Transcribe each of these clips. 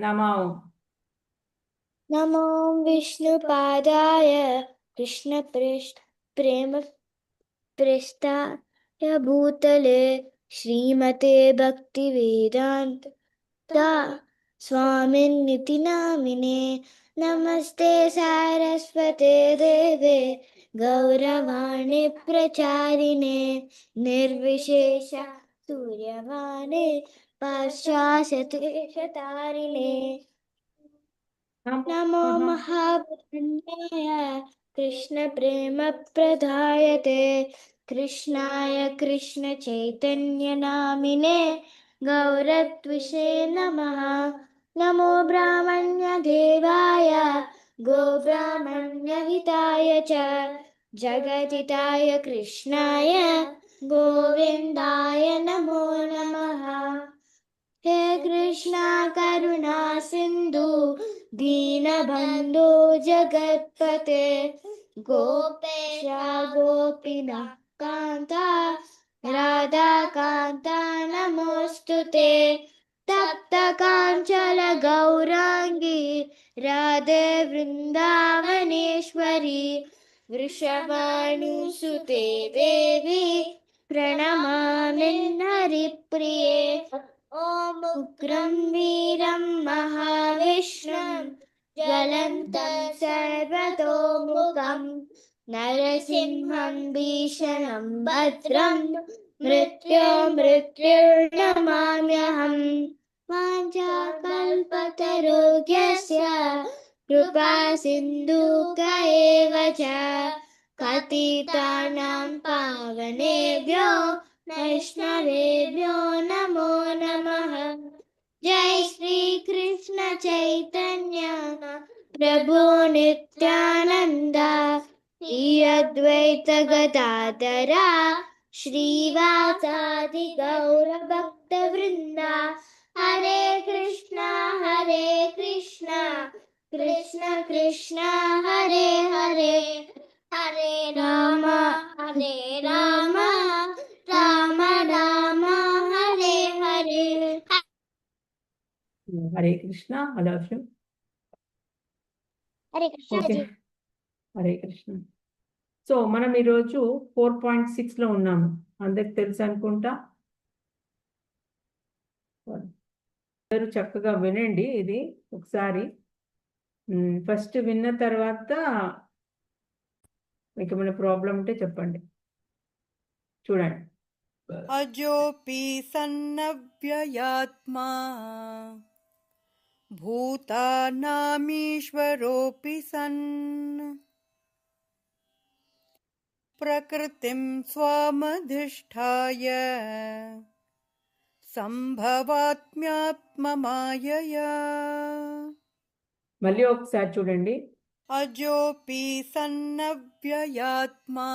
नमो नमो विष्णुपादाय कृष्णप्रेष्ठाय भूतले श्रीमते भक्तिवेदान्त स्वामिन्निति नामिने। नमस्ते सारस्वते देवे गौरवाणी प्रचारिणे निर्विशेष सूर्यवाणी पाश्चात्यदेशतारिणे। नमो महापुरुषाय कृष्णप्रेमप्रदायते कृष्णाय कृष्णचैतन्यनामिने गौरत्विषे नमः। नमो ब्राह्मण्यदेवाय गोब्राह्मण्यहिताय च जगदिताय कृष्णाय गोविन्दाय नमो नमः। हे कृष्णा करुणा सिंधु दीनबंधु जगत्पते गोपेश गोपीनाथ कांता राधा कांता नमोस्तुते। तप्त कांचन गौरांगी राधे वृंदावनेश्वरी वृषभानुसुते देवी प्रणमामि हरिप्रिये। ॐ उग्रं वीरं महाविष्णुं ज्वलन्तं सर्वतोमुखं नरसिंहं भीषणं भद्रं मृत्युर्नमाम्यहम्। वाञ्छाकल्पतरुभ्यश्च कृपा सिन्धुक एव च पतितानां पावनेभ्यो वैष्णवेभ्यो नमो नमः। जय श्री कृष्ण चैतन्य प्रभु नित्यानंद श्री अद्वैत गदाधर श्रीवासादि गौर भक्त वृंदा। हरे कृष्णा कृष्ण कृष्ण हरे हरे हरे राम राम राम हरे हरे। हरे कृष्णा all of you. हरे कृष्ण ఓకే जी। హరే కృష్ణ. సో మనం ఈరోజు 4.6 లో ఉన్నాము, అందరికి తెలుసు అనుకుంటా. అందరూ చక్కగా వినండి ఇది ఒకసారి. ఫస్ట్ విన్న తర్వాత మీకు ఏమైనా ప్రాబ్లం ఉంటే చెప్పండి. చూడండి. अजोऽपि सन्नव्ययात्मा भूतानामीश्वरोऽपि सन् प्रकृतिं स्वामधिष्ठाय सम्भवात्म्यात्ममायया। మళ్ళీ ఒకసారి చూడండి. अजोऽपि सन्नव्ययात्मा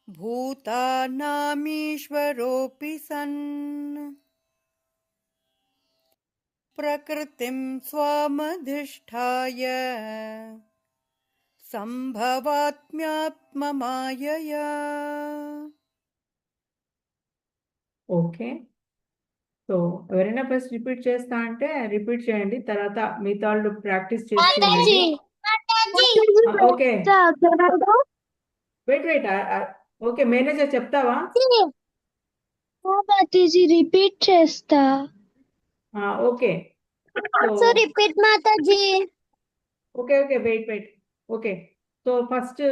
भूतानामीश्वरोऽपि सन् प्रकृतिं स्वामधिष्ठाय सम्भवात्म्यात्ममायया। ఓకే. సో ఎవరైనా ఫస్ట్ రిపీట్ చేస్తా అంటే రిపీట్ చేయండి, తర్వాత మిగతా వాళ్ళు ప్రాక్టీస్ చేస్తూ ఉండండి. Okay wait wait. Okay manager చెప్తావా? మాతాజీ రిపీట్ చేస్తా. Okay. So repeat Mataji. Okay okay wait wait. Okay. So first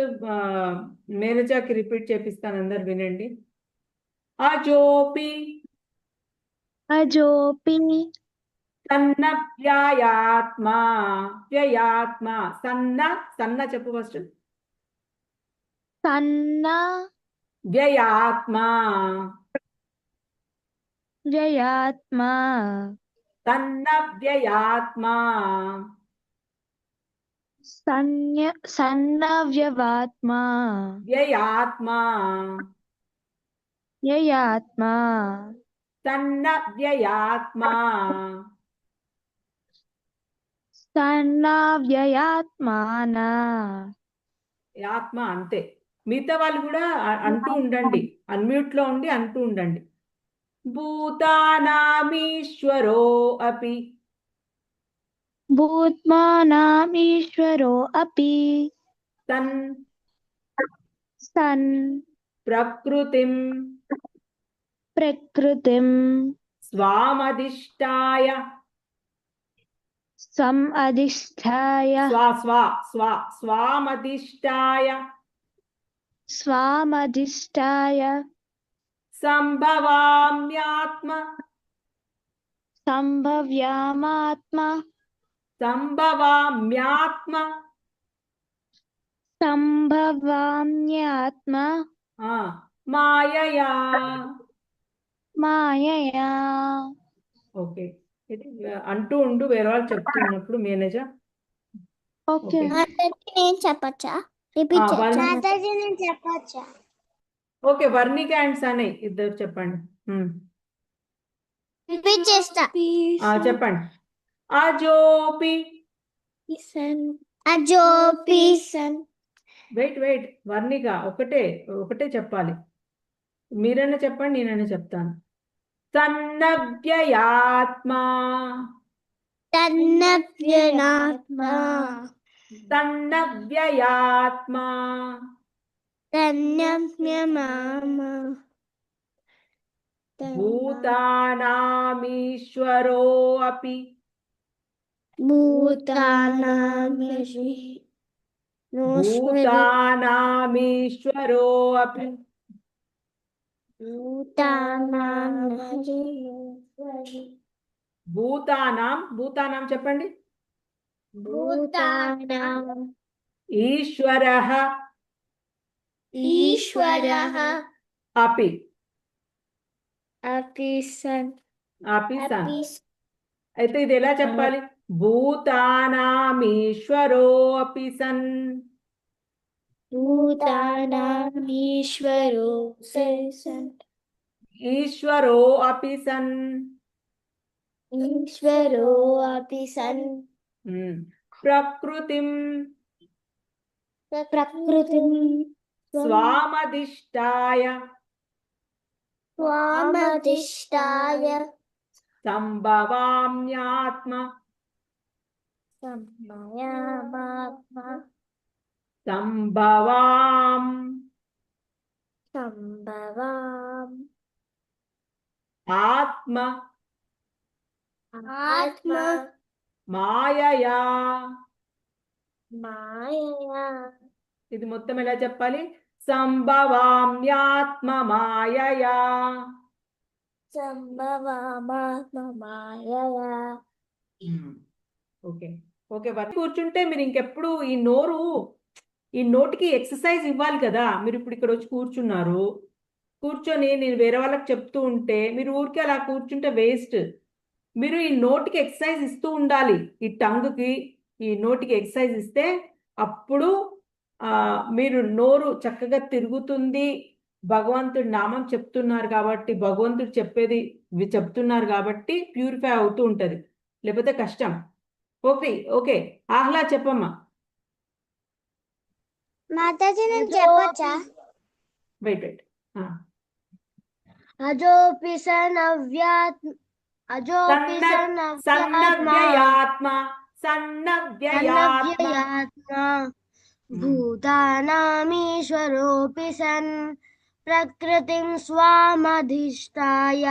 మేనేజర్కి రిపీట్ చేపిస్తాను, అందరు వినండి. అజోపి సన్న వ్యయాత్మా సన్న సన్న చెప్పు ఫస్ట్. సన్న వ్యయాత్మా సన్న వ్యయాత్మా సన్నవ్యవాత్మా వ్యయాత్మా సన్న వ్యయాత్మా సన్నవ్యయాత్మానా. ఆత్మ అంతే. మిగతా వాళ్ళు కూడా అంటూ ఉండండి, అన్మ్యూట్ లో ఉండి అంటూ ఉండండి. భూతానామీశ్వరో అపి భూత్మానామీశ్వరో అపి తన్ సన్ ప్రకృతిం ప్రకృతిం స్వామధిష్టాయ సమధిష్టాయ స్వామధిష్టాయ స్వామధిష్టాయ సంభవామ్యాత్మ సంభవ్యామాత్మ సంభవామ్యాత్మ సంభవామ్యాత్మ ఆ, మాయయా. మాయయా. ఓకే, ఇది అంటూ ఉండు వేరే వాళ్ళు చెప్తున్నప్పుడు మేనేజర్. ఓకే. ఓకే. మాతాజీ నేను చెప్పచ్చా? రిపీట్ ఆ, వర్ణ- మాతాజీ నేను చెప్పచ్చా? ఓకే, వర్ణిక అండ్ సనయ్ ఇద్దరు చెప్పండి. రిపీట్ చేస్తా. చెప్పండి. అజోపి అజోపి వెయిట్ వర్ణిక ఒకటే చెప్పాలి. మీరైనా చెప్పండి, నేనైనా చెప్తాను. సన్నవ్యయాత్మా తన్నవ్యనాత్మా సన్నవ్యయాత్మా తన్నవ్యమామ భూతానామీశ్వరో అపి భూతానామీశ్వరో అపి భూతానాం చెప్పండి. ఈశ్వరః ఈశ్వరః అపి అపి సన్ అయితే ఇది ఎలా చెప్పాలి? భూతానామీశ్వరో అపి సన్ భూతానామీశ్వరో సన్ ఈశ్వరో అపి సన్ ఈశ్వరో అపి సన్ ప్రకృతిం ప్రకృతిం స్వామధిష్టాయ స్వామధిష్టాయ సంభవామ్యాత్మ సంభయామాత్మ సంభవాం సంభవాం ఆత్మ ఆత్మ మాయయా. మాయయా ఇది మొత్తం ఎలా చెప్పాలి? సంభవామ్యాత్మ మాయయా. సంభవామాత్మ మాయయా. ఓకే కూర్చుంటే మీరు ఇంకెప్పుడు ఈ నోటికి ఎక్సర్సైజ్ ఇవ్వాలి కదా. మీరు ఇప్పుడు ఇక్కడ వచ్చి కూర్చొని నేను వేరే వాళ్ళకి చెప్తూ ఉంటే మీరు ఊరికే అలా కూర్చుంటే వేస్ట్. మీరు ఈ నోటికి ఎక్సర్సైజ్ ఇస్తూ ఉండాలి. ఈ టంగ్కి ఈ నోటికి ఎక్సర్సైజ్ ఇస్తే అప్పుడు మీరు నోరు చక్కగా తిరుగుతుంది. భగవంతుడి నామం చెప్తున్నారు కాబట్టి, భగవంతుడు చెప్పేది చెప్తున్నారు కాబట్టి ప్యూరిఫై అవుతూ ఉంటుంది, లేకపోతే కష్టం. ఓకే ఆహ్లా చెప్పమ్మా. మాతాజీ నేను చెప్పచ్చా? వెయిట్ అజోపి సన్నవ్యాత్మ సన్నవ్యయాత్మ భూతానామీశ్వరోపి సన్ ప్రకృతిం స్వామధిష్టాయ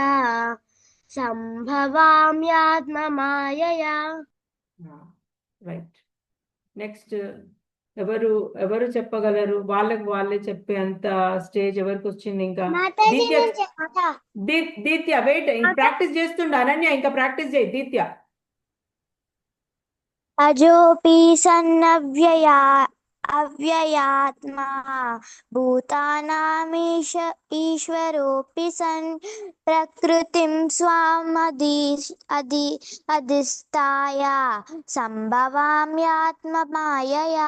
సంభవామ్యాత్మ మాయయా. రైట్. నెక్స్ట్ ఎవరు చెప్పగలరు? వాళ్ళే చెప్పేంత స్టేజ్ ఎవరికి వచ్చింది? ఇంకా దీత్య వెయిట్, ప్రాక్టీస్ చేస్తుండ అనన్య, ఇంకా ప్రాక్టీస్ చేయి దీత్య. అజోపి అవ్యయాత్మా భూతానామీశ ఈశ్వరోపి సన్ ప్రకృతిం అధిష్టాయ సంభవామ్యాత్మ మాయయా.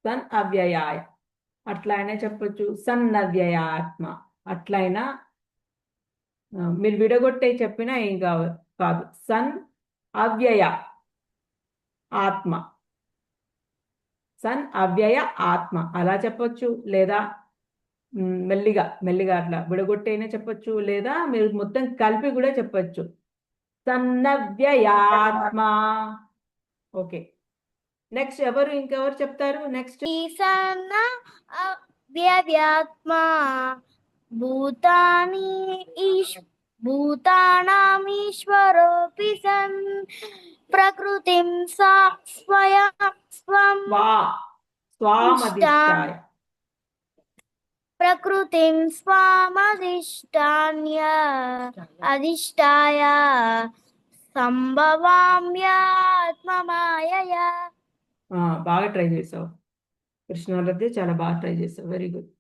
సన్ అవ్యయాయ అట్లయినా చెప్పొచ్చు, సన్నవ్యయాత్మ అట్లయినా మీరు విడగొట్టే చెప్పినా ఏం కాదు. సన్ అవ్యయ ఆత్మ, సన్ అవ్యయ ఆత్మ అలా చెప్పొచ్చు. లేదా మెల్లిగా మెల్లిగా అట్లా విడగొట్టైనా చెప్పొచ్చు, లేదా మీరు మొత్తం కలిపి కూడా చెప్పొచ్చు. సన్నవ్యయాత్మ. ఓకే, నెక్స్ట్ ఎవరు, ఇంకెవరు చెప్తారు నెక్స్ట్? ఈశాన వ్యవ్యాత్మా భూతాని భూతానామీశ్వరోऽపి సన్ ప్రకృతిం స్వయం స్వం స్వామధిష్టాయ. ప్రకృతిం అధిష్టాయ సంభవామ్యాత్మమాయయా. బాగా ట్రై చేసావు కృష్ణారాధ్య, చాలా బాగా ట్రై చేసావు, వెరీ గుడ్.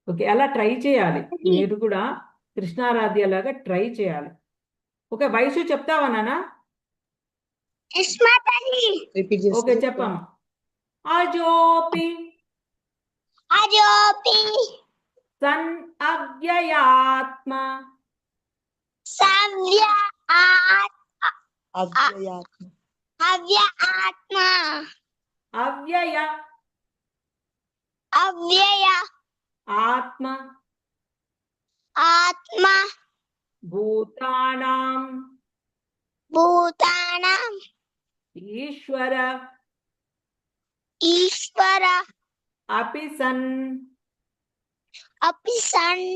ఓకే, అలా ట్రై చేయాలి, మీరు కూడా కృష్ణారాధ్య లాగా ట్రై చేయాలి. ఓకే, వైషు చెప్తావా నాన్న? ఓకే, చెప్పమ్మా. అజోపి అజోపి సన్ అవ్యయాత్మ సవ్య అవ్యయాత్మ అవ్య ఆత్మ అవ్యయ అవ్యయ ఆత్మ ఆత్మ భూతానాం భూతానాం ఈశ్వర ఈశ్వర అపి సన్ అపి సన్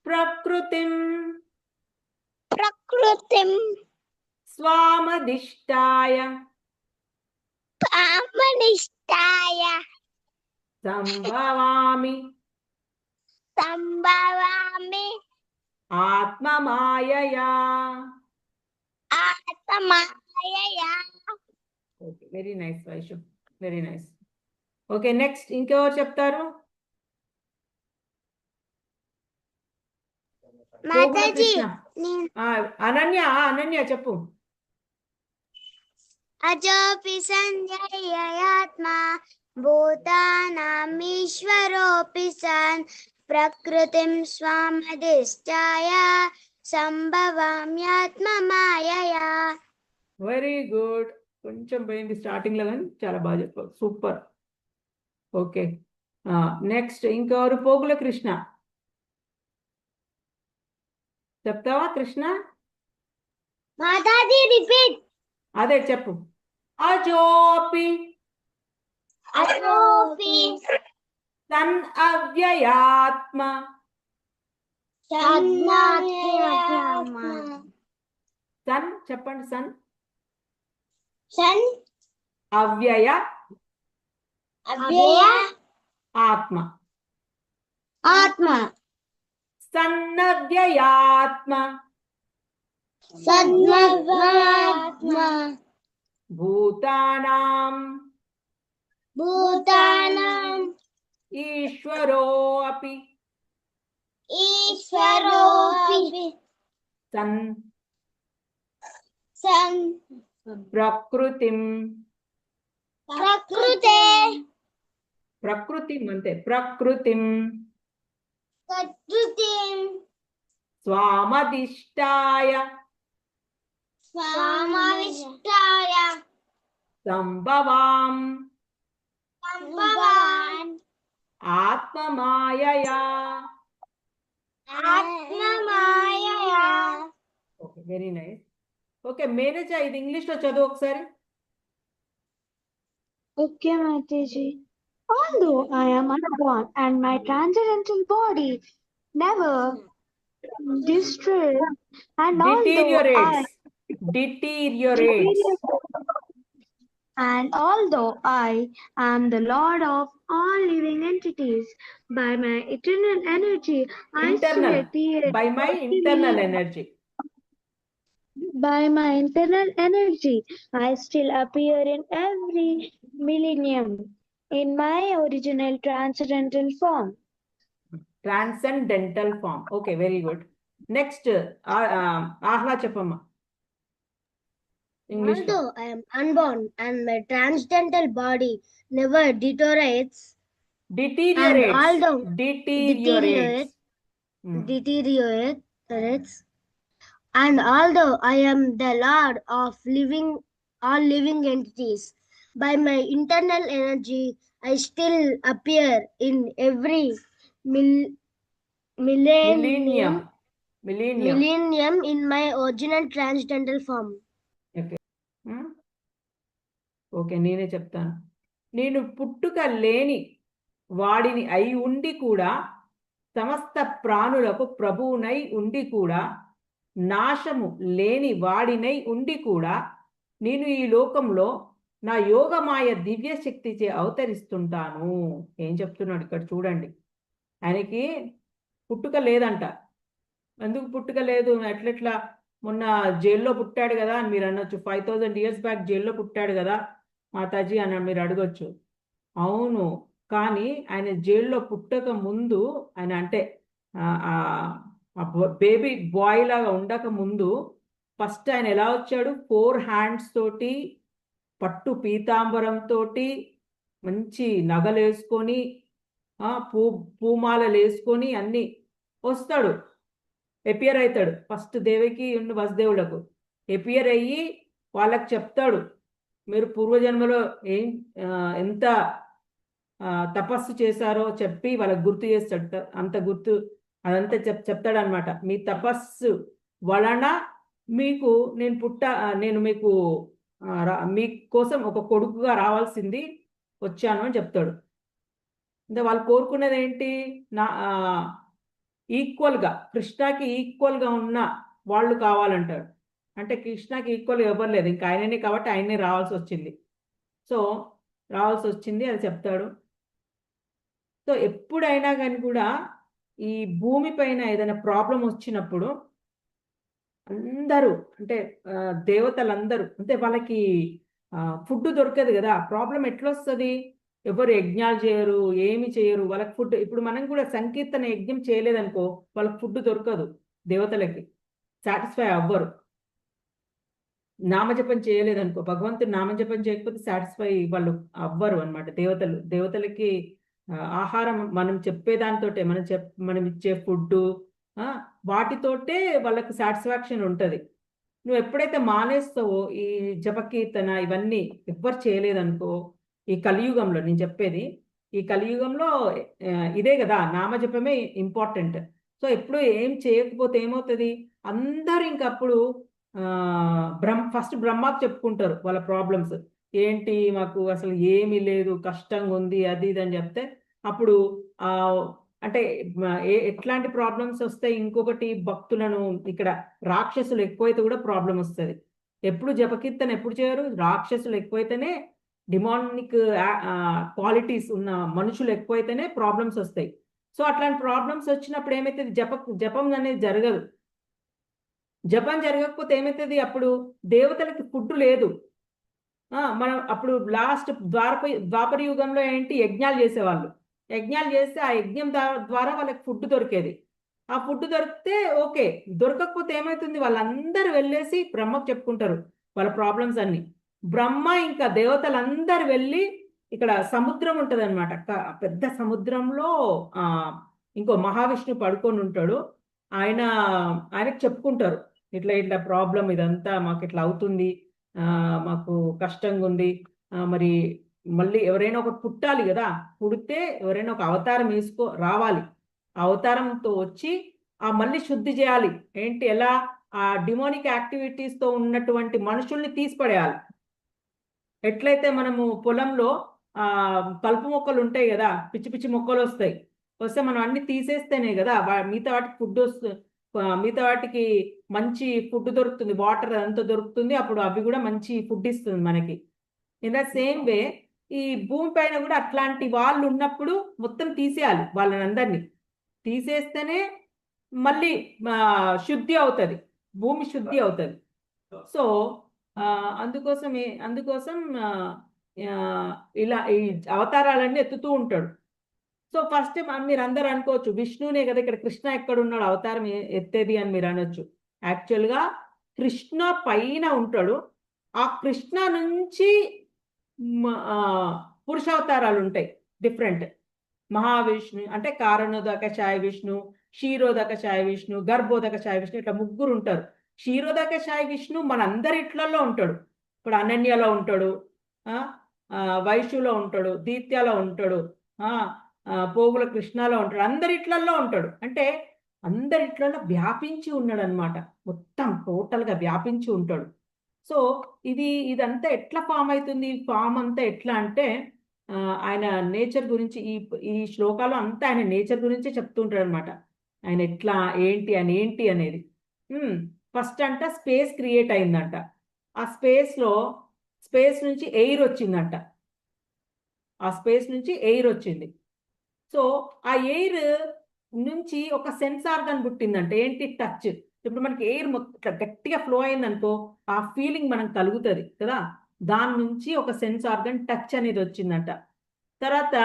ప్రకృతిం ప్రకృతిం స్వామధిష్టాయ పామనిష్టాయ సంభవామి సంభవామి ఆత్మమాయయా. ఆత్మమాయయా. Okay, very nice Vaishu, very nice. Okay, next ఇంకెవరు చెప్తారు? మాతాజీ ఆ, అనన్య చెప్పు. అజోపి సంజయాత్మా భూతానామీశ్వరోऽపి సన్ ప్రకృతిం స్వామధిష్టాయ సంభవామ్యాత్మమాయయా. వెరీ గుడ్, కొంచెం పోయింది స్టార్టింగ్ లో కానీ చాలా బాగా చెప్పావు, సూపర్. ఓకే, నెక్స్ట్ ఇంకెవరు? పోగుల కృష్ణ చెప్తావా? కృష్ణ మాతాజీ రిపీట్. అదే చెప్పు. అజోపి అజోపి సన్ అవ్యయాత్మ సన్ చెప్పండి. సన్ సన్ అవ్యయ అవ్యయ ఆత్మ. ఆత్మ సన్నవ్యయాత్మ సద్మవ్యాత్మ భూతానాం భూతానాం ఈశ్వరో అపి ఈశ్వరోऽపి సన్ సన్ ప్రకృతిం ప్రకృతే ప్రకృతిం అంతే, ప్రకృతిం ప్రకృతిం స్వామధిష్టాయ స్వామవిష్టాయ సంభవాం సంభవాన్ ఆత్మమాయయా. ఆత్మమాయయా. Okay, very nice. ఓకే, మేనేజ ఇది ఇంగ్లీష్ లో చదువు ఒకసారి. Okay, Mataji. Although I am unborn and my transcendental body never destroys, and Deteriorates. although I am the Lord of all living entities, by my eternal energy, I still Internal. appear. By my internal energy. By my internal energy, I still appear in every millennium in my original transcendental form. Transcendental form. Okay, very good. Next, Ahla చెప్పమ్మా English లో. Although I am unborn and my transcendental body never deteriorates, Deteriorates. and although Deteriorates. deteriorates, and although I am the Lord of all living entities, by my internal energy I still appear in every mil- millennium millennium millennium millennium in my original transcendental form. Okay, నేనే చెప్తాను. నేను పుట్టుక లేని వాడిని అయి ఉండి కూడా, సమస్త ప్రాణులకు ప్రభువునై ఉండి కూడా, నాశము లేని వాడినై ఉండి కూడా, నేను ఈ లోకంలో నా యోగమాయ దివ్య శక్తిచే అవతరిస్తుంటాను. ఏం చెప్తున్నాడు ఇక్కడ చూడండి. ఆయనకి పుట్టుక లేదంట. ఎందుకు పుట్టుక లేదు? ఎట్లెట్లా మొన్న జైల్లో పుట్టాడు కదా అని మీరు అనొచ్చు. 5000 years బ్యాక్ జైల్లో పుట్టాడు కదా మాతాజీ అని మీరు అడగొచ్చు. అవును, కానీ ఆయన జైల్లో పుట్టక ముందు, ఆయన అంటే బేబీ బాయ్ లాగా ఉండక ముందు, ఫస్ట్ ఆయన ఎలా వచ్చాడు? 4 hands తోటి, పట్టు పీతాంబరం తోటి, మంచి నగలు వేసుకొని, పూమాలలు వేసుకొని అన్ని వస్తాడు. ఎపియర్ అవుతాడు. ఫస్ట్ దేవికి వసుదేవులకు ఎపియర్ అయ్యి వాళ్ళకి చెప్తాడు, మీరు పూర్వజన్మలో ఎంత తపస్సు చేశారో చెప్పి వాళ్ళకి గుర్తు చేస్తాడు. అంత గుర్తు అదంతా చెప్తాడు అనమాట. మీ తపస్సు వలన మీకు నేను మీకు మీకోసం ఒక కొడుకుగా రావాల్సింది వచ్చాను అని చెప్తాడు. అంటే వాళ్ళు కోరుకునేది ఏంటి? ఈక్వల్గా, కృష్ణకి ఈక్వల్గా ఉన్న వాళ్ళు కావాలంటాడు. అంటే కృష్ణకి ఈక్వల్గా ఎవరు లేదు, ఇంకా ఆయననే కాబట్టి ఆయనే రావాల్సి వచ్చింది. సో రావాల్సి వచ్చింది అది చెప్తాడు. సో ఎప్పుడైనా కానీ కూడా ఈ భూమి పైన ఏదైనా ప్రాబ్లం వచ్చినప్పుడు అందరూ అంటే దేవతలందరూ అంటే వాళ్ళకి ఫుడ్ దొరకదు కదా. ప్రాబ్లం ఎట్లా వస్తుంది? ఎవరు యజ్ఞాలు చేయరు, ఏమి చేయరు, వాళ్ళకి ఫుడ్. ఇప్పుడు మనం కూడా సంకీర్తన యజ్ఞం చేయలేదనుకో, వాళ్ళకి ఫుడ్ దొరకదు, దేవతలకి సాటిస్ఫై అవ్వరు. నామజపం చేయలేదనుకో, భగవంతుడు నామజపం చేయకపోతే సాటిస్ఫై వాళ్ళు అవ్వరు అనమాట. దేవతలకి ఆహారం మనం చెప్పేదానితో, మనం ఇచ్చే ఫుడ్ వాటితోటే వాళ్ళకి సాటిస్ఫాక్షన్ ఉంటుంది. నువ్వు ఎప్పుడైతే మానేస్తావో ఈ జపకీర్తన ఇవన్నీ ఎవ్వరు చేయలేదనుకో, ఈ కలియుగంలో నేను చెప్పేది, ఈ కలియుగంలో ఇదే కదా, నామజపమే ఇంపార్టెంట్. సో ఎప్పుడు ఏం చేయకపోతే ఏమవుతుంది? అందరు ఇంకప్పుడు ఫస్ట్ బ్రహ్మకు చెప్పుకుంటారు వాళ్ళ ప్రాబ్లమ్స్ ఏంటి, మాకు అసలు ఏమీ లేదు, కష్టంగా ఉంది, అది ఇది అని చెప్తే అప్పుడు అంటే ఎట్లాంటి ప్రాబ్లమ్స్ వస్తాయి? ఇంకొకటి భక్తులను, ఇక్కడ రాక్షసులు ఎక్కువైతే కూడా ప్రాబ్లం వస్తుంది. ఎప్పుడు జపకీర్తన ఎప్పుడు చేయరు? రాక్షసులు ఎక్కువైతేనే, డిమానిక్ క్వాలిటీస్ ఉన్న మనుషులు ఎక్కువైతేనే ప్రాబ్లమ్స్ వస్తాయి. సో అట్లాంటి ప్రాబ్లమ్స్ వచ్చినప్పుడు ఏమైతుంది? జపం అనేది జరగదు. జపం జరగకపోతే ఏమవుతుంది? అప్పుడు దేవతలకి ఫుడ్ లేదు. మనం అప్పుడు లాస్ట్ ద్వాపర యుగంలో ఏంటి, యజ్ఞాలు చేసేవాళ్ళు. యజ్ఞాలు చేస్తే ఆ యజ్ఞం ద్వారా వాళ్ళకి ఫుడ్ దొరికేది. ఆ ఫుడ్ దొరికితే ఓకే, దొరకకపోతే ఏమవుతుంది? వాళ్ళందరూ వెళ్ళేసి బ్రహ్మకు చెప్పుకుంటారు వాళ్ళ ప్రాబ్లమ్స్ అన్ని. బ్రహ్మ ఇంకా దేవతలందరూ వెళ్ళి, ఇక్కడ సముద్రం ఉంటుంది అనమాట, పెద్ద సముద్రంలో ఇంకో మహావిష్ణు పడుకొని ఉంటాడు. ఆయనకు చెప్పుకుంటారు, ఇట్లా ఇట్లా ప్రాబ్లం, ఇదంతా మాకు ఇట్లా అవుతుంది, మాకు కష్టంగా ఉంది, మరి మళ్ళీ ఎవరైనా ఒకటి పుట్టాలి కదా, పుడితే ఎవరైనా ఒక అవతారం రావాలి, అవతారంతో వచ్చి మళ్ళీ శుద్ధి చేయాలి. ఏంటి? ఎలా? ఆ డిమోనిక్ యాక్టివిటీస్తో ఉన్నటువంటి మనుషుల్ని తీసిపడేయాలి. ఎట్లయితే మనము పొలంలో కలుపు మొక్కలు ఉంటాయి కదా, పిచ్చి పిచ్చి మొక్కలు వస్తే మనం అన్ని తీసేస్తేనే కదా మిగతా వాటికి ఫుడ్ వస్తుంది, మిగతా వాటికి మంచి ఫుడ్ దొరుకుతుంది, వాటర్ అంతా దొరుకుతుంది. అప్పుడు అవి కూడా మంచి ఫుడ్ ఇస్తుంది మనకి. ఇన్ ద సేమ్ వే ఈ భూమి పైన కూడా అట్లాంటి వాళ్ళు ఉన్నప్పుడు మొత్తం తీసేయాలి, వాళ్ళని అందరినీ తీసేస్తేనే మళ్ళీ శుద్ధి అవుతుంది, భూమి శుద్ధి అవుతుంది. సో అందుకోసం ఇలా ఈ అవతారాలన్నీ ఎత్తుతూ ఉంటాడు. సో ఫస్ట్ మీరు అందరు అనుకోవచ్చు, విష్ణునే కదా ఇక్కడ, కృష్ణ ఎక్కడ ఉన్నాడు అవతారం ఎత్తేది అని మీరు అనొచ్చు. యాక్చువల్గా కృష్ణ పైన ఉంటాడు, ఆ కృష్ణ నుంచి పురుషావతారాలు ఉంటాయి డిఫరెంట్. మహావిష్ణు అంటే కారణోదక ఛాయ విష్ణు, క్షీరోదక ఛాయ విష్ణు, గర్భోదక ఛాయ విష్ణు, ఇట్లా ముగ్గురు ఉంటారు. క్షీరోదక ఛాయ విష్ణు మనందరి ఇట్లలో ఉంటాడు. ఇప్పుడు అనన్యలో ఉంటాడు, వైశ్యులో ఉంటాడు, దీత్యాలో ఉంటాడు, పోగుల కృష్ణలో ఉంటాడు, అందరిట్లల్లో ఉంటాడు. అంటే అందరిట్లలో వ్యాపించి ఉన్నాడు అనమాట, మొత్తం టోటల్గా వ్యాపించి ఉంటాడు. సో ఇదంతా ఎట్లా ఫామ్ అవుతుంది, ఫామ్ అంతా ఎట్లా అంటే ఆయన నేచర్ గురించి ఈ శ్లోకాలు అంతా ఆయన నేచర్ గురించే చెప్తుంటాడు అనమాట. ఆయన ఎట్లా ఏంటి అనేది. ఫస్ట్ అంట స్పేస్ క్రియేట్ అయిందంట. ఆ స్పేస్ నుంచి ఎయిర్ వచ్చిందంట. ఆ స్పేస్ నుంచి ఎయిర్ వచ్చింది. సో ఆ ఎయిర్ నుంచి ఒక సెన్స్ ఆర్గన్ పుట్టిందంట. ఏంటి? టచ్. ఇప్పుడు మనకి ఎయిర్ మొత్తం గట్టిగా ఫ్లో అయిందనుకో, ఆ ఫీలింగ్ మనకు కలుగుతుంది కదా. దాని నుంచి ఒక సెన్స్ ఆర్గన్ టచ్ అనేది వచ్చిందంట. తర్వాత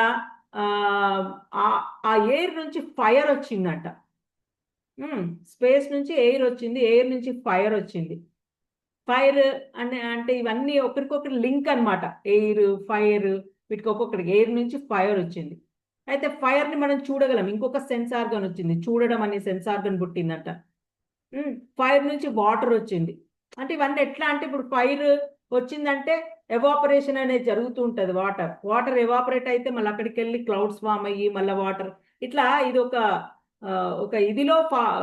ఆ ఎయిర్ నుంచి ఫైర్ వచ్చిందంట. స్పేస్ నుంచి ఎయిర్ వచ్చింది, ఎయిర్ నుంచి ఫైర్ వచ్చింది. ఫైర్ అంటే ఇవన్నీ ఒకరికొకరి లింక్ అనమాట. ఎయిర్, ఫైర్, వీటికి ఒక్కొక్కరికి ఎయిర్ నుంచి ఫైర్ వచ్చింది. అయితే ఫైర్ని మనం చూడగలం. ఇంకొక సెన్స్ ఆర్గన్ వచ్చింది, చూడడం అనే సెన్స్ ఆర్గన్ పుట్టిందంట. ఫైర్ నుంచి వాటర్ వచ్చింది. అంటే ఇవన్నీ ఎట్లా అంటే, ఇప్పుడు ఫైర్ వచ్చిందంటే ఎవాపరేషన్ అనేది జరుగుతూ ఉంటుంది. వాటర్ ఎవాపరేట్ అయితే మళ్ళీ అక్కడికి వెళ్ళి క్లౌడ్స్ ఫామ్ అయ్యి మళ్ళీ వాటర్, ఇట్లా ఇది ఒక ఇదిలో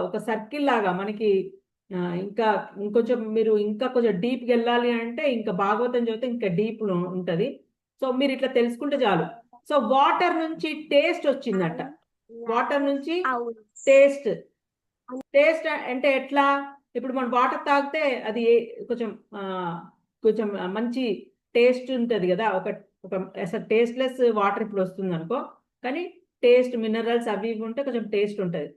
ఒక సర్కిల్ లాగా మనకి. ఇంకా కొంచెం డీప్కి వెళ్ళాలి అంటే ఇంకా భాగవతం చదివితే ఇంకా డీప్ ఉంటుంది. సో మీరు ఇట్లా తెలుసుకుంటే చాలు. సో వాటర్ నుంచి టేస్ట్ వచ్చిందట. వాటర్ నుంచి టేస్ట్ అంటే ఎట్లా? ఇప్పుడు మనం వాటర్ తాగితే అది కొంచెం మంచి టేస్ట్ ఉంటుంది కదా. అసలు టేస్ట్లెస్ వాటర్ ఇప్పుడు వస్తుంది అనుకో, కానీ టేస్ట్, మినరల్స్ అవి ఇవి ఉంటే కొంచెం టేస్ట్ ఉంటుంది.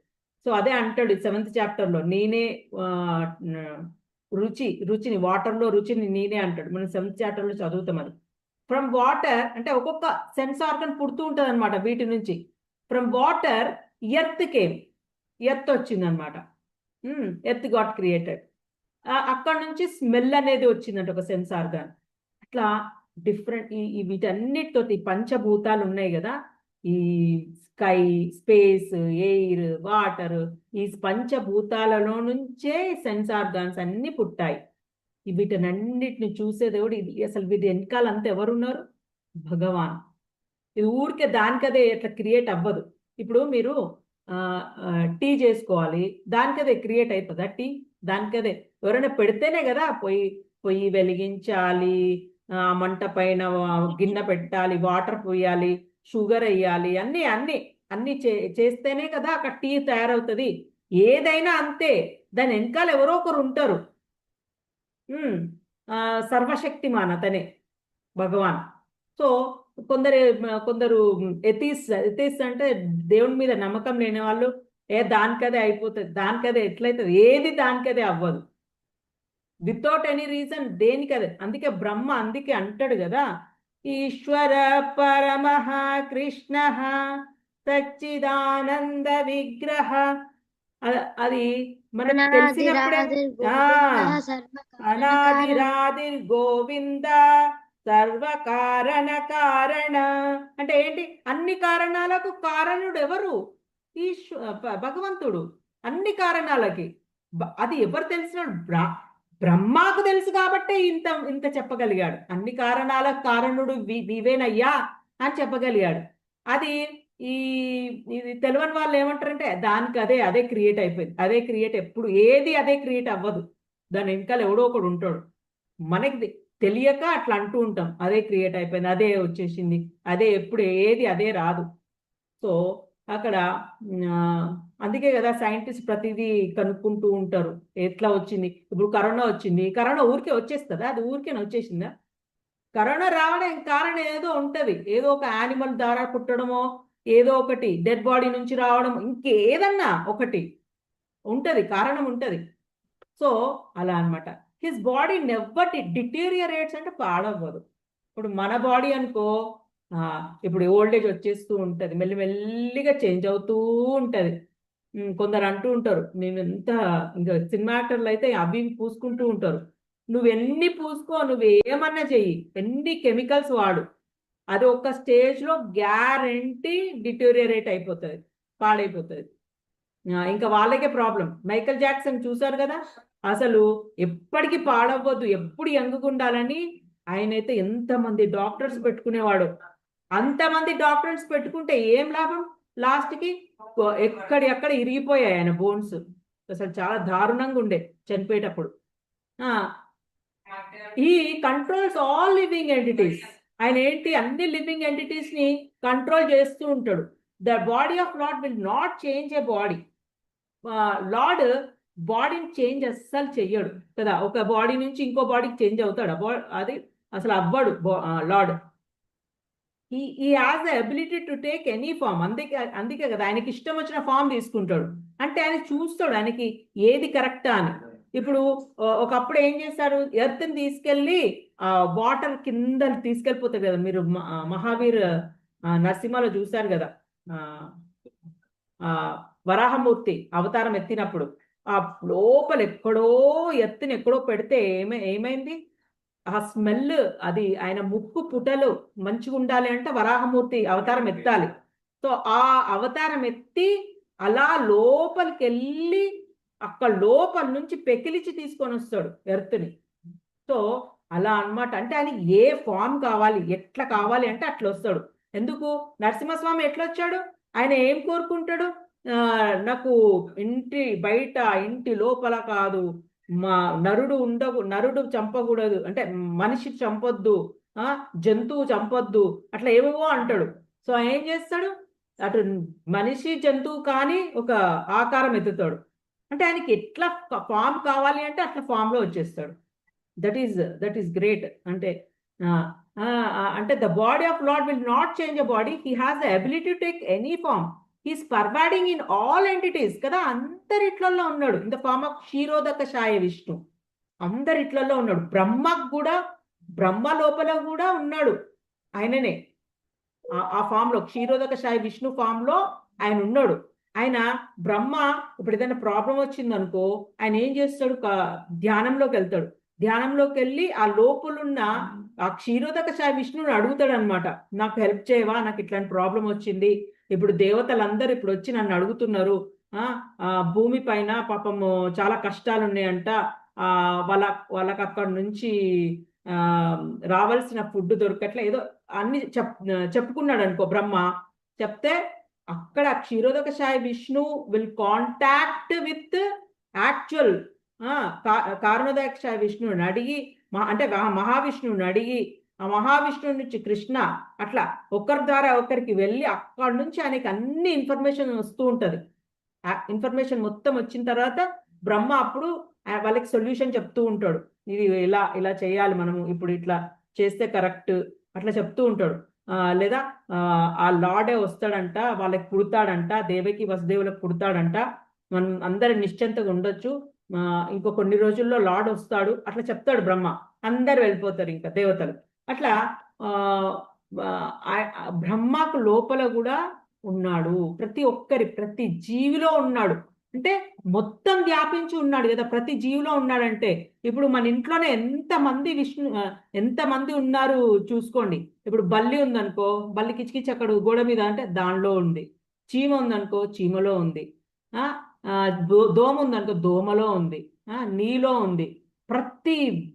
సో అదే అంటాడు 7th చాప్టర్లో, నేనే రుచిని వాటర్లో రుచిని నేనే అంటాడు. మనం 7th చాప్టర్లో చదువుతాం అది. ఫ్రమ్ వాటర్ అంటే ఒక్కొక్క సెన్స్ ఆర్గన్ పుడుతూ ఉంటుంది అనమాట వీటి నుంచి. ఫ్రమ్ వాటర్ ఎర్త్ వచ్చింది అనమాట. Earth got created. అక్కడ నుంచి స్మెల్ అనేది వచ్చిందంట, ఒక సెన్స్ ఆర్గాన్. అట్లా డిఫరెంట్ వీటన్నిటితో పంచభూతాలు ఉన్నాయి కదా, ఈ స్కై, స్పేస్, ఎయిర్, వాటర్, ఈ పంచభూతాలలో నుంచే సెన్స్ ఆర్గాన్స్ అన్ని పుట్టాయి. వీటన్నిటిని చూసే దేవుడు. అసలు వీటి వెనకాలంతా ఎవరున్నారు? భగవాన్. ఇది ఊరికే దానికదే ఎట్లా క్రియేట్ అవ్వదు. ఇప్పుడు మీరు టీ చేసుకోవాలి, దానికదే క్రియేట్ అవుతుందా టీ? దానికదే ఎవరైనా పెడితేనే కదా. పొయ్యి వెలిగించాలి, మంట పైన గిన్నె పెట్టాలి, వాటర్ పోయాలి, షుగర్ వేయాలి, అన్ని చేస్తేనే కదా అక్కడ టీ తయారవుతుంది. ఏదైనా అంతే, దాని వెనకాల ఎవరో ఒకరు ఉంటారు. సర్వశక్తిమాన్ అతనే భగవాన్. సో కొందరు ఎథీస్ అంటే దేవుని మీద నమ్మకం లేని వాళ్ళు, దానికదే అయిపోతుంది, దానికదే ఎట్లయితుంది, ఏది దానికదే అవ్వదు. వితౌట్ ఎనీ రీజన్ దేనికదే. అందుకే బ్రహ్మ అందుకే అంటాడు కదా, ఈశ్వర పరమః కృష్ణ సచ్చిదానంద విగ్రహ. అది మనకు తెలిసినప్పుడే అనాదిరాదిర్ గోవింద సర్వకారణ కారణ. అంటే ఏంటి? అన్ని కారణాలకు కారణుడు ఎవరు? భగవంతుడు. అన్ని కారణాలకి అది ఎవరు తెలిసినాడు? బ్రహ్మకు తెలుసు కాబట్టే ఇంత చెప్పగలిగాడు. అన్ని కారణాలకు కారణుడు వివేనయ్యా అని చెప్పగలిగాడు. అది ఇది తెలియని వాళ్ళు ఏమంటారంటే దానికి అదే క్రియేట్ అయిపోయింది. అదే క్రియేట్ ఎప్పుడు ఏది అదే క్రియేట్ అవ్వదు. దాని వెనకాల ఎవడో ఒకడు ఉంటాడు. మనకి తెలియక అట్లా అంటూ ఉంటాం, అదే క్రియేట్ అయిపోయింది, అదే వచ్చేసింది, అదే ఎప్పుడు ఏది అదే రాదు. సో అక్కడ అందుకే కదా సైంటిస్ట్ ప్రతిదీ కనుక్కుంటూ ఉంటారు, ఎట్లా వచ్చింది. ఇప్పుడు కరోనా వచ్చింది, కరోనా ఊరికే వచ్చేస్తుందా? అది ఊరికే వచ్చేసిందా? కరోనా రావడానికి కారణం ఏదో ఉంటుంది. ఏదో ఒక యానిమల్ ద్వారా పుట్టడమో, ఏదో ఒకటి డెడ్ బాడీ నుంచి రావడం, ఇంకేదన్నా ఒకటి ఉంటుంది, కారణం ఉంటుంది. సో అలా అనమాట. హిస్ బాడీ నెవర్ డిటీరియరేట్స్ అంటే పాడవ్వదు. ఇప్పుడు మన బాడీ అనుకో, ఇప్పుడు ఓల్డ్ ఏజ్ వచ్చేస్తూ ఉంటుంది, మెల్లిమెల్లిగా చేంజ్ అవుతూ ఉంటుంది. కొందరు అంటూ ఉంటారు, నేను ఇంకా సినిమా యాక్టర్లు అయితే అవి పూసుకుంటూ ఉంటారు. నువ్వెన్ని పూసుకో, నువ్వేమన్నా చెయ్యి, ఎన్ని కెమికల్స్ వాడు, అది ఒక స్టేజ్లో గ్యారంటీ డిటోరియేట్ అయిపోతుంది, పాడైపోతుంది. ఇంకా వాళ్ళకే ప్రాబ్లం. మైకేల్ జాక్సన్ చూసారు కదా, అసలు ఎప్పటికీ పాడవ్వద్దు, ఎప్పుడు యంగ్గా ఉండాలని ఆయనైతే ఎంతమంది డాక్టర్స్ పెట్టుకునేవాడు. అంతమంది డాక్టర్స్ పెట్టుకుంటే ఏం లాభం? లాస్ట్కి ఎక్కడ ఇరిగిపోయాయి ఆయన బోన్స్. అసలు చాలా దారుణంగా ఉండే చనిపోయేటప్పుడు. ఈ కంట్రోల్స్ ఆల్ లివింగ్ ఎంటిటీస్. ఆయన ఏంటి, అన్ని లివింగ్ ఎంటిటీస్ ని కంట్రోల్ చేస్తూ ఉంటాడు. The body of lord will not change A body. Lord బాడీని చేంజ్ అస్సలు చెయ్యడు కదా. ఒక బాడీ నుంచి ఇంకో బాడీకి చేంజ్ అవుతాడు అది అసలు అవ్వడు lord. He has the ability to take any form. అందుకే కదా ఆయనకి ఇష్టం వచ్చిన ఫామ్ తీసుకుంటాడు. అంటే ఆయన చూస్తాడు ఆయనకి ఏది కరెక్టా అని. ఇప్పుడు ఒకప్పుడు ఏం చేశారు, ఎర్త్ని తీసుకెళ్ళి వాటర్ కింద తీసుకెళ్ళిపోతారు కదా. మీరు మహావీర్ నరసింహలో చూశారు కదా, వరాహమూర్తి అవతారం ఎత్తినప్పుడు ఆ లోపల ఎక్కడో ఎత్తుని ఎక్కడో పెడితే ఏమైంది, ఆ స్మెల్, అది ఆయన ముక్కు పుటలు మంచిగా ఉండాలి అంటే వరాహమూర్తి అవతారం ఎత్తాలి. సో ఆ అవతారం ఎత్తి అలా లోపలికి వెళ్ళి అక్కడ లోపల నుంచి పెకిలిచి తీసుకొని వస్తాడు ఎర్త్ని. సో అలా అన్నమాట. అంటే ఆయన ఏ ఫామ్ కావాలి, ఎట్లా కావాలి అంటే అట్లా వస్తాడు. ఎందుకు నరసింహస్వామి ఎట్లా వచ్చాడు, ఆయన ఏం కోరుకుంటాడు, నాకు ఇంటి బయట ఇంటి లోపల కాదు, మా నరుడు చంపకూడదు, అంటే మనిషి చంపొద్దు, జంతువు చంపొద్దు, అట్లా ఏవేవో అంటాడు. సో ఏం చేస్తాడు, అటు మనిషి జంతువు కానీ ఒక ఆకారం ఎత్తుతాడు. అంటే ఆయనకి ఎట్లా ఫామ్ కావాలి అంటే అట్లా ఫామ్ లో వచ్చేస్తాడు. That is great. అంటే the body of lord will not change a body, he has the ability to take any form, he's pervading in all entities కదా. అందరిట్లలో ఉన్నాడు in the form of Kshirodakashayi Vishnu. అందరిట్లలో ఉన్నాడు. బ్రహ్మకు కూడా, బ్రహ్మ లోపల కూడా ఉన్నాడు ఆయననే. ఆ ఫామ్ లో క్షీరోదకశాయ విష్ణు ఫామ్ లో ఆయన ఉన్నాడు. ఆయన బ్రహ్మ ఇప్పుడు ఏదైనా ప్రాబ్లం వచ్చిందనుకో ఆయన ఏం చేస్తాడు, ధ్యానంలోకి వెళ్తాడు. ధ్యానంలోకి వెళ్ళి ఆ లోపలున్న ఆ క్షీరోదకశాయ విష్ణువుని అడుగుతాడు అనమాట, నాకు హెల్ప్ చేయవా, నాకు ఇట్లాంటి ప్రాబ్లం వచ్చింది, ఇప్పుడు దేవతలందరూ ఇప్పుడు వచ్చి నన్ను అడుగుతున్నారు, భూమి పైన పాపము చాలా కష్టాలు ఉన్నాయంట, వాళ్ళకి అక్కడ నుంచి రావాల్సిన ఫుడ్ దొరకట్లే, ఏదో అన్ని చెప్పుకున్నాడు అనుకో బ్రహ్మ. చెప్తే అక్కడ Kshirodakashayi Vishnu will contact with actual Karanodakashayi విష్ణువుని అడిగి, అంటే మహావిష్ణువుని అడిగి, ఆ మహావిష్ణువు నుంచి కృష్ణ, అట్లా ఒకరి ద్వారా ఒకరికి వెళ్ళి అక్కడి నుంచి ఆయనకి అన్ని ఇన్ఫర్మేషన్ వస్తూ ఉంటది. ఇన్ఫర్మేషన్ మొత్తం వచ్చిన తర్వాత బ్రహ్మ అప్పుడు వాళ్ళకి సొల్యూషన్ చెప్తూ ఉంటాడు, ఇది ఇలా చేయాలి, మనము ఇప్పుడు ఇట్లా చేస్తే కరెక్ట్, అట్లా చెప్తూ ఉంటాడు. లేదా ఆ లార్డే వస్తాడంట, వాళ్ళకి పుడతాడంట, దేవకి వసుదేవులకు పుడతాడంట, మనం అందరు నిశ్చింతగా ఉండొచ్చు, ఇంకో కొన్ని రోజుల్లో లార్డ్ వస్తాడు, అట్లా చెప్తాడు బ్రహ్మ. అందరు వెళ్ళిపోతారు ఇంకా దేవతలు. అట్లా బ్రహ్మకు లోపల కూడా ఉన్నాడు, ప్రతి జీవిలో ఉన్నాడు. అంటే మొత్తం వ్యాపించి ఉన్నాడు కదా, ప్రతి జీవిలో ఉన్నాడంటే. ఇప్పుడు మన ఇంట్లోనే ఎంతమంది ఉన్నారు చూసుకోండి. ఇప్పుడు బల్లి ఉందనుకో, బల్లి కిచకిచ అక్కడ గోడ మీద అంటే దానిలో ఉంది. చీమ ఉందనుకో, చీమలో ఉంది. దోమ ఉందనుకో, దోమలో ఉంది. నీలో ఉంది.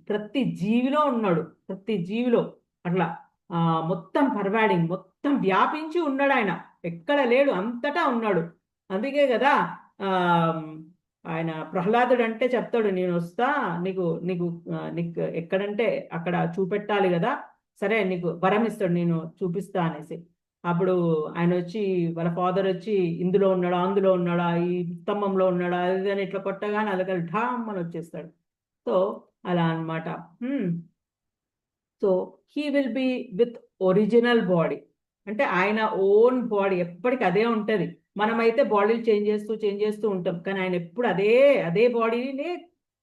ప్రతి జీవిలో ఉన్నాడు, ప్రతి జీవిలో. అట్లా మొత్తం పర్వాడింగ్, మొత్తం వ్యాపించి ఉన్నాడు ఆయన, ఎక్కడ లేడు, అంతటా ఉన్నాడు. అందుకే కదా ఆయన ప్రహ్లాదుడు అంటే చెప్తాడు, నేను వస్తా, నీకు ఎక్కడంటే అక్కడ చూపెట్టాలి కదా, సరే నీకు వరం ఇస్తాడు, నేను చూపిస్తా అనేసి. అప్పుడు ఆయన వచ్చి, వాళ్ళ ఫాదర్ వచ్చి, ఇందులో ఉన్నాడా, అందులో ఉన్నాడా, ఈ స్తంభంలో ఉన్నాడా, అది అని ఇట్లా కొట్టగానే అలాగే ఢామ్ అని వచ్చేస్తాడు. సో అలా అన్నమాట. So he will be with original body, అంటే ఆయన ఓన్ బాడీ ఎప్పటికీ అదే ఉంటది. మనమైతే బాడీలు చేంజ్ చేస్తూ ఉంటాం, కానీ ఆయన ఎప్పుడు అదే బాడీని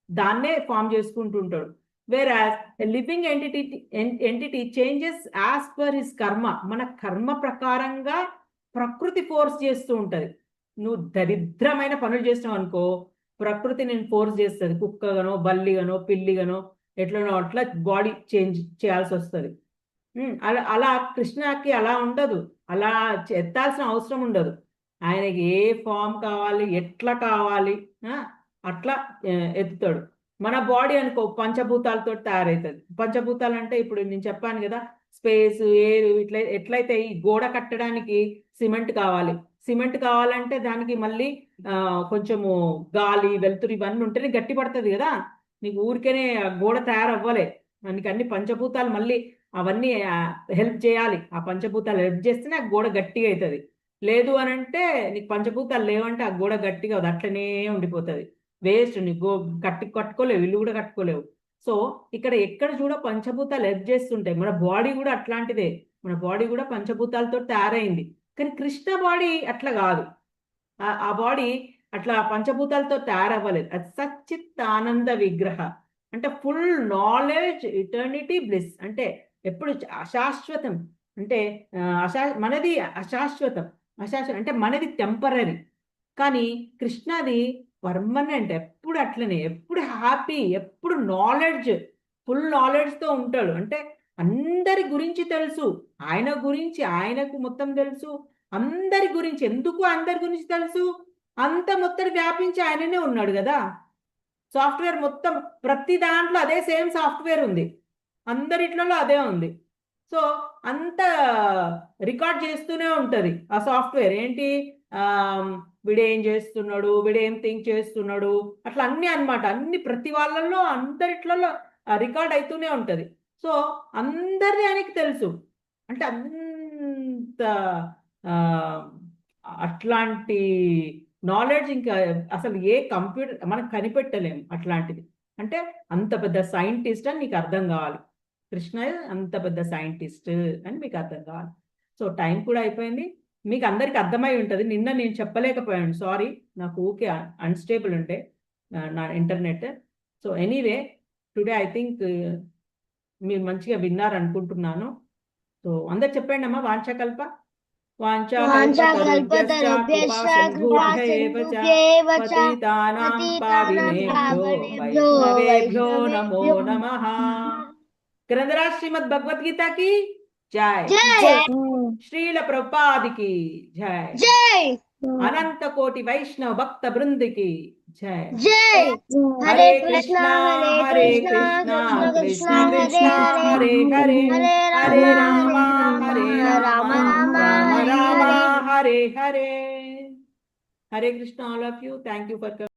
దాన్నే ఫామ్ చేసుకుంటూ ఉంటాడు. Whereas living entity changes as per his karma. మన కర్మ ప్రకారంగా ప్రకృతి ఫోర్స్ చేస్తూ ఉంటది. నువ్వు దరిద్రమైన పనులు చేసినావు అనుకో, ప్రకృతి నేను ఫోర్స్ చేస్తుంది, కుక్కగానో బల్లిగానో పిల్లిగానో ఎట్లనో అట్లా బాడీ చేంజ్ చేయాల్సి వస్తుంది. అలా కృష్ణకి అలా ఉండదు, అలా ఎత్తాల్సిన అవసరం ఉండదు. ఆయనకి ఏ ఫామ్ కావాలి, ఎట్లా కావాలి అట్లా ఎత్తుతాడు. మన బాడీ అనుకో పంచభూతాలతో తయారవుతుంది. పంచభూతాలు అంటే ఇప్పుడు నేను చెప్పాను కదా, స్పేస్, ఎయిర్, ఇట్లా ఎట్లయితే ఈ గోడ కట్టడానికి సిమెంట్ కావాలి. సిమెంట్ కావాలంటే దానికి మళ్ళీ కొంచెము గాలి, వెలుతురు ఇవన్నీ ఉంటేనే గట్టి పడుతుంది కదా. నీకు ఊరికేనే గోడ తయారవ్వలే. మనకి అన్ని పంచభూతాలు మళ్ళీ అవన్నీ హెల్ప్ చేయాలి. ఆ పంచభూతాలు హెల్ప్ చేస్తేనే ఆ గోడ గట్టిగా అవుతుంది. లేదు అని అంటే నీకు పంచభూతాలు లేవంటే ఆ గోడ గట్టిగా అవుతుంది, అట్లనే ఉండిపోతుంది. వేస్ట్. నీకు కట్టుకోలేవు, ఇల్లు కూడా కట్టుకోలేవు. సో ఇక్కడ ఎక్కడ చూడ పంచభూతాలు హెల్ప్ చేస్తుంటాయి. మన బాడీ కూడా అట్లాంటిదే. మన బాడీ కూడా పంచభూతాలతో తయారైంది. కానీ కృష్ణ బాడీ అట్లా కాదు. ఆ బాడీ అట్లా పంచభూతాలతో తయారవ్వలేదు. అది సచ్చిత్ ఆనంద విగ్రహ అంటే ఫుల్ నాలెడ్జ్, ఇటర్నిటీ, బ్లిస్ అంటే ఎప్పుడు అశాశ్వతం. అంటే మనది అశాశ్వతం. అంటే మనది టెంపరరీ. కానీ కృష్ణది పర్మనెంట్. ఎప్పుడు అట్లనే, ఎప్పుడు హ్యాపీ, ఎప్పుడు నాలెడ్జ్, ఫుల్ నాలెడ్జ్తో ఉంటాడు. అంటే అందరి గురించి తెలుసు, ఆయన గురించి ఆయనకు మొత్తం తెలుసు. అందరి గురించి, ఎందుకు అందరి గురించి తెలుసు? అంత మొత్తం వ్యాపించి ఆయననే ఉన్నాడు కదా. సాఫ్ట్వేర్ మొత్తం ప్రతి దాంట్లో అదే సేమ్ సాఫ్ట్వేర్ ఉంది, అందరిట్లలో అదే ఉంది. సో అంత రికార్డ్ చేస్తూనే ఉంటుంది ఆ సాఫ్ట్వేర్. ఏంటి, వీడేం చేస్తున్నాడు, వీడేం థింక్ చేస్తున్నాడు, అట్లా అన్నీ అన్నమాట. అన్ని ప్రతి వాళ్ళల్లో అందరిట్లలో రికార్డ్ అవుతూనే ఉంటుంది. సో అందరినీ ఆయనకి తెలుసు. అంటే అంత అట్లాంటి నాలెడ్జ్ ఇంకా అసలు ఏ కంప్యూటర్ మనకు కనిపెట్టలేము అట్లాంటిది. అంటే అంత పెద్ద సైంటిస్ట్ అని మీకు అర్థం కావాలి. కృష్ణ అంత పెద్ద సైంటిస్ట్ అని మీకు అర్థం కావాలి. సో టైం కూడా అయిపోయింది, మీకు అందరికి అర్థమై ఉంటుంది. నిన్న నేను చెప్పలేకపోయాను, సారీ. నాకు ఊకే అన్స్టేబుల్ ఉంటే నా internet. So anyway today I think మీరు మంచిగా విన్నారు అనుకుంటున్నాను. సో అందరు చెప్పండి అమ్మా. వాంఛకల్ప వైష్ణవేభ్యో నమో నమః. గ్రంథరాజ్ శ్రీమద్ భగవద్గీత की जय. श्रील प्रभुपाद की जय. अनंत कोटि वैष्णव भक्त वृंद की जय. हरे कृष्णा कृष्णा कृष्णा हरे हरे, हरे राम राम राम हरे हरे. हरे Krishna, all of you. Thank you for coming.